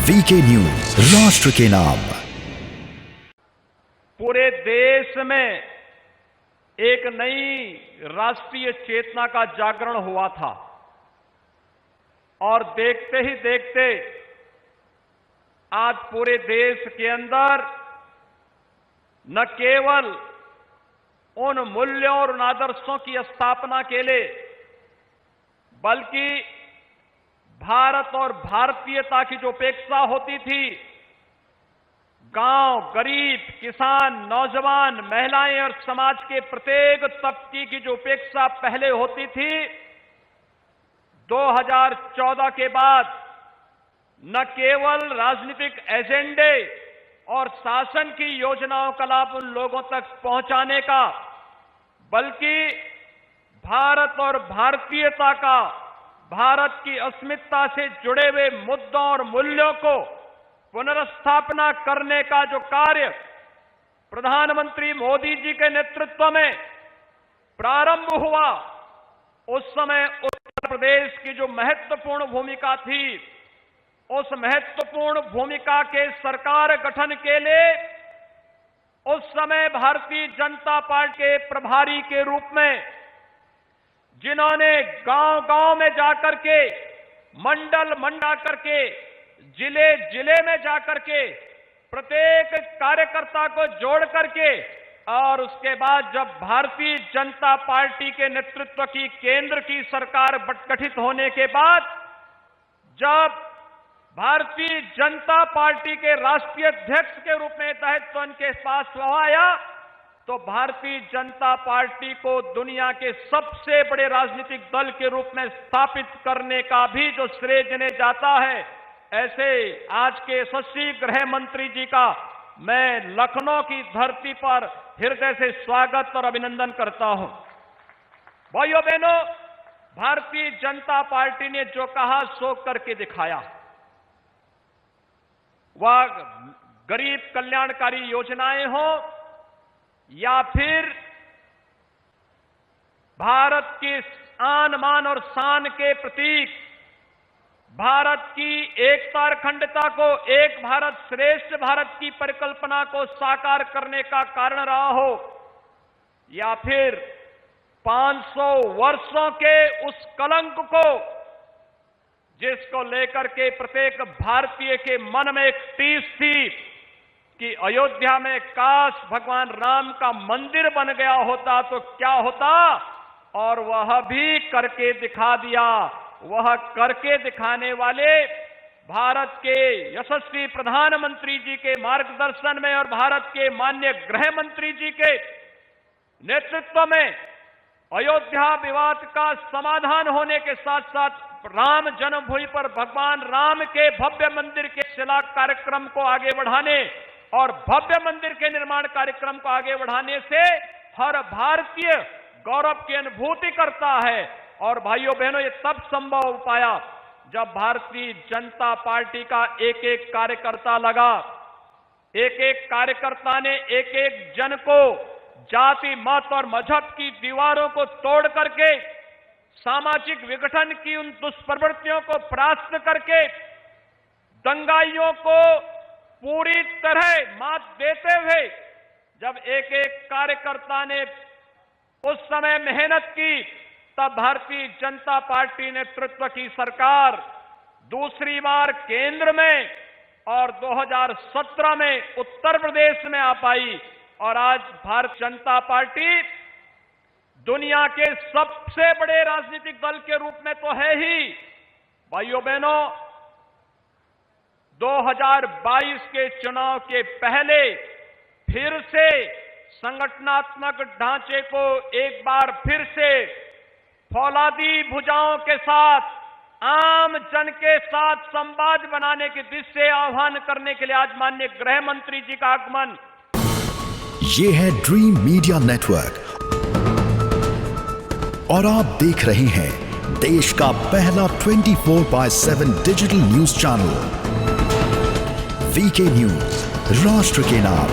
VK news, राष्ट्र के नाम। पूरे देश में एक नई राष्ट्रीय चेतना का जागरण हुआ था और देखते ही देखते आज पूरे देश के अंदर न केवल उन मूल्यों और उन आदर्शों की स्थापना के लिए बल्कि भारत और भारतीयता की जो उपेक्षा होती थी, गांव, गरीब, किसान, नौजवान, महिलाएं और समाज के प्रत्येक तबके की जो उपेक्षा पहले होती थी, 2014 के बाद न केवल राजनीतिक एजेंडे और शासन की योजनाओं का लाभ उन लोगों तक पहुंचाने का, बल्कि भारत और भारतीयता का, भारत की अस्मिता से जुड़े हुए मुद्दों और मूल्यों को पुनर्स्थापना करने का जो कार्य प्रधानमंत्री मोदी जी के नेतृत्व में प्रारंभ हुआ, उस समय उत्तर प्रदेश की जो महत्वपूर्ण भूमिका थी, उस महत्वपूर्ण भूमिका के सरकार गठन के लिए उस समय भारतीय जनता पार्टी के प्रभारी के रूप में जिन्होंने गांव-गांव में जाकर के, मंडल करके, जिले में जाकर के प्रत्येक कार्यकर्ता को जोड़ करके और उसके बाद जब भारतीय जनता पार्टी के नेतृत्व की केंद्र की सरकार गठित होने के बाद जब भारतीय जनता पार्टी के राष्ट्रीय अध्यक्ष के रूप में दायित्व उनके पास आया, तो भारतीय जनता पार्टी को दुनिया के सबसे बड़े राजनीतिक दल के रूप में स्थापित करने का भी जो श्रेय जिन्हें जाता है, ऐसे आज के यशस्वी गृह मंत्री जी का मैं लखनऊ की धरती पर हृदय से स्वागत और अभिनंदन करता हूं। भाइयों बहनों, भारतीय जनता पार्टी ने जो कहा सो करके दिखाया। वह गरीब कल्याणकारी योजनाएं हो या फिर भारत की आन, मान और शान के प्रतीक भारत की एकता और अखंडता को, एक भारत श्रेष्ठ भारत की परिकल्पना को साकार करने का कारण रहा हो, या फिर 500 वर्षों के उस कलंक को जिसको लेकर के प्रत्येक भारतीय के मन में एक टीस थी कि अयोध्या में काश भगवान राम का मंदिर बन गया होता तो क्या होता, और वह भी करके दिखा दिया। वह करके दिखाने वाले भारत के यशस्वी प्रधानमंत्री जी के मार्गदर्शन में और भारत के माननीय गृह मंत्री जी के नेतृत्व में अयोध्या विवाद का समाधान होने के साथ साथ राम जन्मभूमि पर भगवान राम के भव्य मंदिर के शिला कार्यक्रम को आगे बढ़ाने और भव्य मंदिर के निर्माण कार्यक्रम को आगे बढ़ाने से हर भारतीय गौरव की अनुभूति करता है। और भाइयों बहनों, ये तब संभव हो पाया जब भारतीय जनता पार्टी का एक एक कार्यकर्ता लगा। एक एक कार्यकर्ता ने एक एक जन को जाति, मत और मजहब की दीवारों को तोड़ करके सामाजिक विघटन की उन दुष्प्रवृत्तियों को परास्त करके दंगाइयों को पूरी तरह मात देते हुए जब एक एक कार्यकर्ता ने उस समय मेहनत की, तब भारतीय जनता पार्टी नेतृत्व की सरकार दूसरी बार केंद्र में और 2017 में उत्तर प्रदेश में आ पाई। और आज भारतीय जनता पार्टी दुनिया के सबसे बड़े राजनीतिक दल के रूप में तो है ही। भाइयों बहनों, 2022 के चुनाव के पहले फिर से संगठनात्मक ढांचे को एक बार फिर से फौलादी भुजाओं के साथ, आम जन के साथ संवाद बनाने की दिशा से आह्वान करने के लिए आज माननीय गृह मंत्री जी का आगमन। ये है ड्रीम मीडिया नेटवर्क और आप देख रहे हैं देश का पहला 24/7 digital news channel VK news, राष्ट्र के नाम।